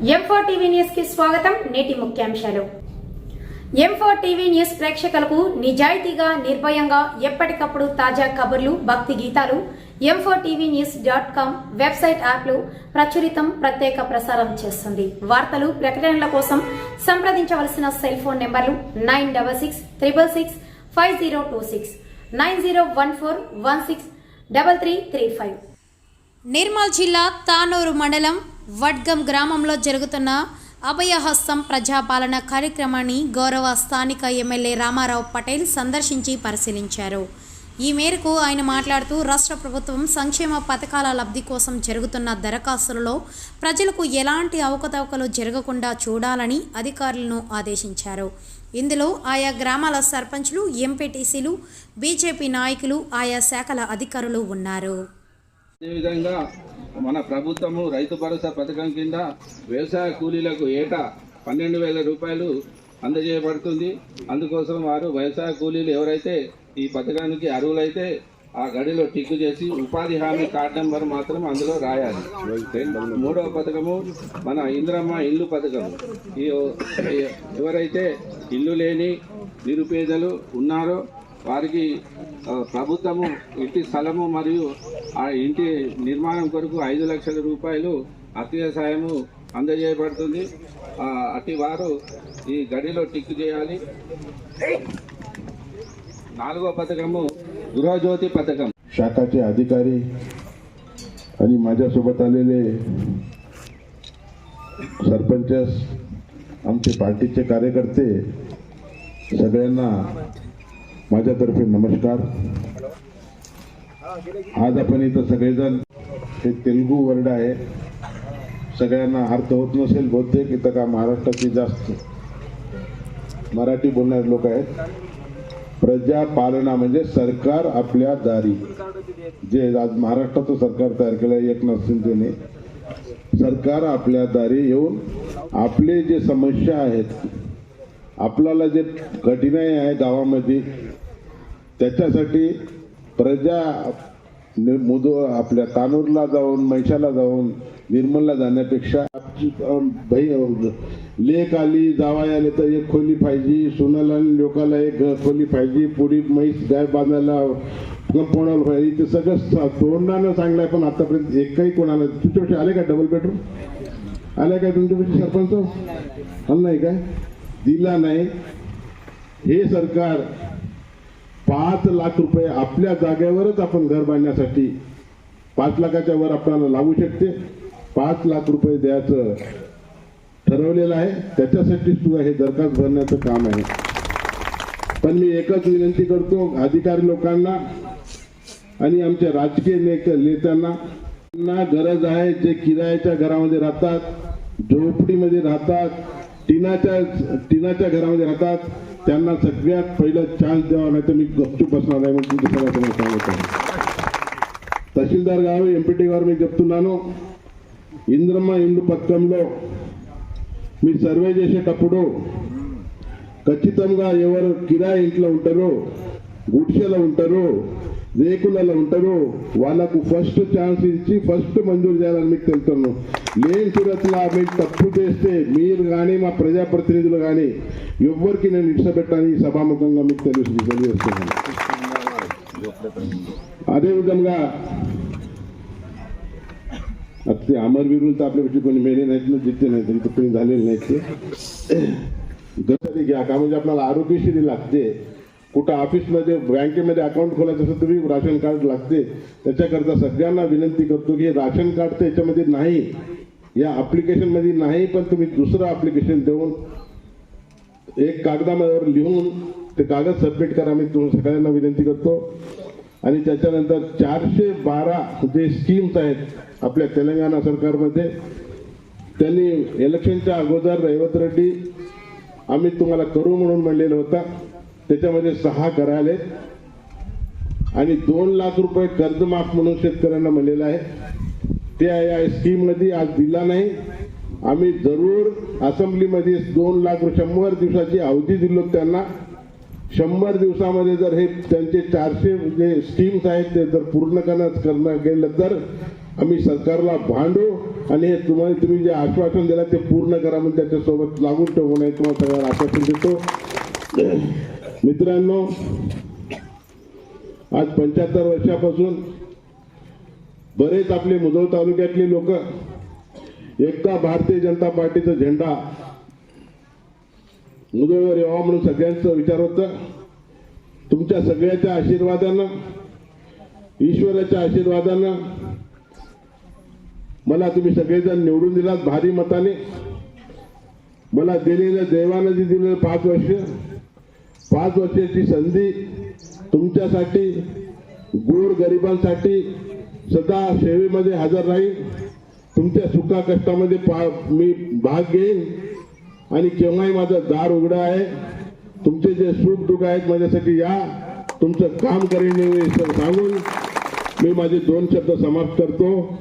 M4 TV news కి స్వాగతం. నేటి ముఖ్యాంశాలు. M4 టీవీ న్యూస్ ప్రేక్షకులకు నిజాయితీగా, నిర్భయంగా ఎప్పటికప్పుడు తాజా కబుర్లు, భక్తి గీతాలు m4tvnews.com వెబ్సైట్ యాప్లో ప్రచురితం, ప్రత్యేక ప్రసారం చేస్తుంది. వార్తలు, ప్రకటనల కోసం సంప్రదించవలసిన సెల్ ఫోన్ నెంబర్లు 9666665026 9014163335. నిర్మల్ జిల్లా తానూరు మండలం వడ్గం గ్రామంలో జరుగుతున్న అభయహస్తం ప్రజాపాలన కార్యక్రమాన్ని గౌరవ స్థానిక ఎమ్మెల్యే రామారావు పటేల్ సందర్శించి పరిశీలించారు. ఈ మేరకు ఆయన మాట్లాడుతూ రాష్ట్ర ప్రభుత్వం సంక్షేమ పథకాల లబ్ధి కోసం జరుగుతున్న దరఖాస్తులలో ప్రజలకు ఎలాంటి అవకతవకలు జరగకుండా చూడాలని అధికారులను ఆదేశించారు. ఇందులో ఆయా గ్రామాల సర్పంచ్లు, ఎంపీటీసీలు, బీజేపీ నాయకులు, ఆయా శాఖల అధికారులు ఉన్నారు. అదేవిధంగా మన ప్రభుత్వము రైతు భరోసా పథకం కింద వ్యవసాయ కూలీలకు ఏటా 12,000 రూపాయలు అందజేయబడుతుంది. అందుకోసం వారు వ్యవసాయ కూలీలు ఎవరైతే ఈ పథకానికి అర్హులైతే ఆ గడిలో టిక్కు చేసి ఉపాధి హామీ కార్డు నెంబర్ మాత్రం అందులో రాయాలి. మూడవ పథకము మన ఇంద్రమ్మ ఇల్లు పథకం. ఎవరైతే ఇల్లు లేని నిరుపేదలు ఉన్నారో వారికి ప్రభుత్వము ఇంటి స్థలము మరియు ఆ ఇంటి నిర్మాణం కొరకు 5 లక్షల రూపాయలు ఆర్థిక సాయము అందజేయబడుతుంది. అట్టి వారు ఈ గడిలో టిక్కు చేయాలి. 4వ పథకము गृहज्योती पथकम. शाखाचे अधिकारी आणि माझ्यासोबत आलेले सरपंच, आमचे पार्टीचे कार्यकर्ते, सगळ्यांना माझ्यातर्फे नमस्कार. आज आपण इथं सगळेजण, हे तेलुगू वर्ड आहे, सगळ्यांना अर्थ होत नसेल बहुतेक, इथं का महाराष्ट्राची जास्त मराठी बोलणारे लोक आहेत. प्रजापालना म्हणजे सरकार आपल्या दारी, जे आज महाराष्ट्राचं सरकार तयार केलं एकनाथ शिंदेने, सरकार आपल्या दारी येऊन आपले जे समस्या आहेत, आपल्याला जे कठीणाई आहे गावामध्ये, त्याच्यासाठी प्रजा आपल्या तानूरला जाऊन, मैशाला जाऊन, निर्मलला जाण्यापेक्षा लेक आली, जावाई आले तर एक खोली पाहिजे, सुनाला लोकाला एक खोली पाहिजे, पुढी म्हैस गाय बांधायला कंपाऊंडर पाहिजे, ते सगळं तोंडानं सांगलंय. पण आतापर्यंत एकही कोणाला तुमच्यापेक्षा आले का डबल बेडरूम आले काय तुमच्यापेक्षा सरपंच आलं नाही काय, दिला नाही. हे सरकार 5 लाख रुपये आपल्या जागेवरच आपण घर बांधण्यासाठी 5 लाखाच्या वर आपल्याला लागू शकते. 5 लाख रुपये द्यायचं ठरवलेलं आहे. त्याच्यासाठी सुद्धा हे दरखास्त भरण्याचं काम आहे. पण मी एकच विनंती करतो अधिकारी लोकांना आणि आमच्या राजकीय नेत्यांना, गरज आहे जे किरायाच्या घरामध्ये राहतात, झोपडीमध्ये राहतात, टिनाच्या घरामध्ये राहतात, त्यांना सगळ्यात पहिलं चान्स द्यावा, नाही तर मी गपचूप बसणार आहे म्हणून सगळ्यांना सांगत आहे. తహసీల్దార్ గారు, ఎంపీటీ గారు మీకు చెప్తున్నాను, ఇంద్రమ్మ ఇల్లు పథకంలో మీ సర్వే చేసేటప్పుడు ఖచ్చితంగా ఎవరు కిరాయి ఇంట్లో ఉంటారో, గుడిసెలో ఉంటారో, రేకులలో ఉంటారో వాళ్ళకు ఫస్ట్ ఛాన్స్ ఇచ్చి ఫస్ట్ మంజూరు చేయాలని మీకు తెలుపుతున్నాను. లేని సురత్లో మీకు తప్పు చేస్తే మీరు కానీ మా ప్రజాప్రతినిధులు కానీ ఎవ్వరికి నేను ఇష్టపెట్టాలని ఈ సభాముఖంగా మీకు తెలియజేస్తున్నాను. అదేవిధంగా ते अमरवीरुल तर आपल्यापेक्षा कोणी मेले नाहीत ना, जिथे नाहीत, इथं कोणी झालेले नाहीत. ते गरज घ्या का, म्हणजे आपल्याला आरोग्यश्री लागते, कुठं ऑफिसमध्ये बँकेमध्ये अकाउंट खोलायचं असेल तरी राशन कार्ड लागते. त्याच्याकरता सगळ्यांना विनंती करतो की राशन कार्ड तर याच्यामध्ये नाही, या ॲप्लिकेशनमध्ये नाही, पण तुम्ही दुसरं ॲप्लिकेशन देऊन एक कागदावर लिहून ते कागद सबमिट करा. मी तुम्हाला सगळ्यांना विनंती करतो. आणि त्याच्यानंतर 412 जे स्कीम्स आहेत आपल्या तेलंगणा सरकारमध्ये, त्यांनी इलेक्शनच्या अगोदर रेवत रेड्डी आम्ही तुम्हाला करू म्हणून म्हणलेलं होतं, त्याच्यामध्ये 6 करायले आणि 2 लाख रुपये कर्जमाफ म्हणून शेतकऱ्यांना म्हणलेलं आहे. ते या स्कीममध्ये आज दिला नाही. आम्ही जरूर असेंब्लीमध्ये 2 लाख 100 दिवसाची अवधी दिलो त्यांना. 100 दिवसामध्ये जर हे त्यांचे 400 जे स्कीम्स आहेत ते जर पूर्ण करणं गेलं तर आम्ही सरकारला भांडू आणि हे तुम्ही जे आश्वासन दिलं ते पूर्ण करा म्हणून त्याच्यासोबत लागून ठेवू नये तुम्हाला सगळ्यांना आश्वासन देतो. मित्रांनो, आज 75 वर्षापासून बरेच आपले मुधोळ तालुक्यातले लोक एकदा भारतीय जनता पार्टीचा झेंडा मुधोळवर यावा म्हणून सगळ्यांचा विचार होता. तुमच्या सगळ्याच्या आशीर्वादानं, ईश्वराच्या आशीर्वादानं मला तुम्ही सगळेजण निवडून दिलात भारी मताने. मला दिलेलं देवानं जे दिलेलं 5 वर्षाची संधी तुमच्यासाठी, गोर गरिबांसाठी सदा सेवेमध्ये हजर राहील. तुमच्या सुखा कष्टामध्ये मी भाग घेईन आणि केव्हाही माझं दार उघडं आहे. तुमचे जे सुख दुःख आहेत माझ्यासाठी या, तुमचं काम करेन सांगून मी माझे 2 शब्द समाप्त करतो.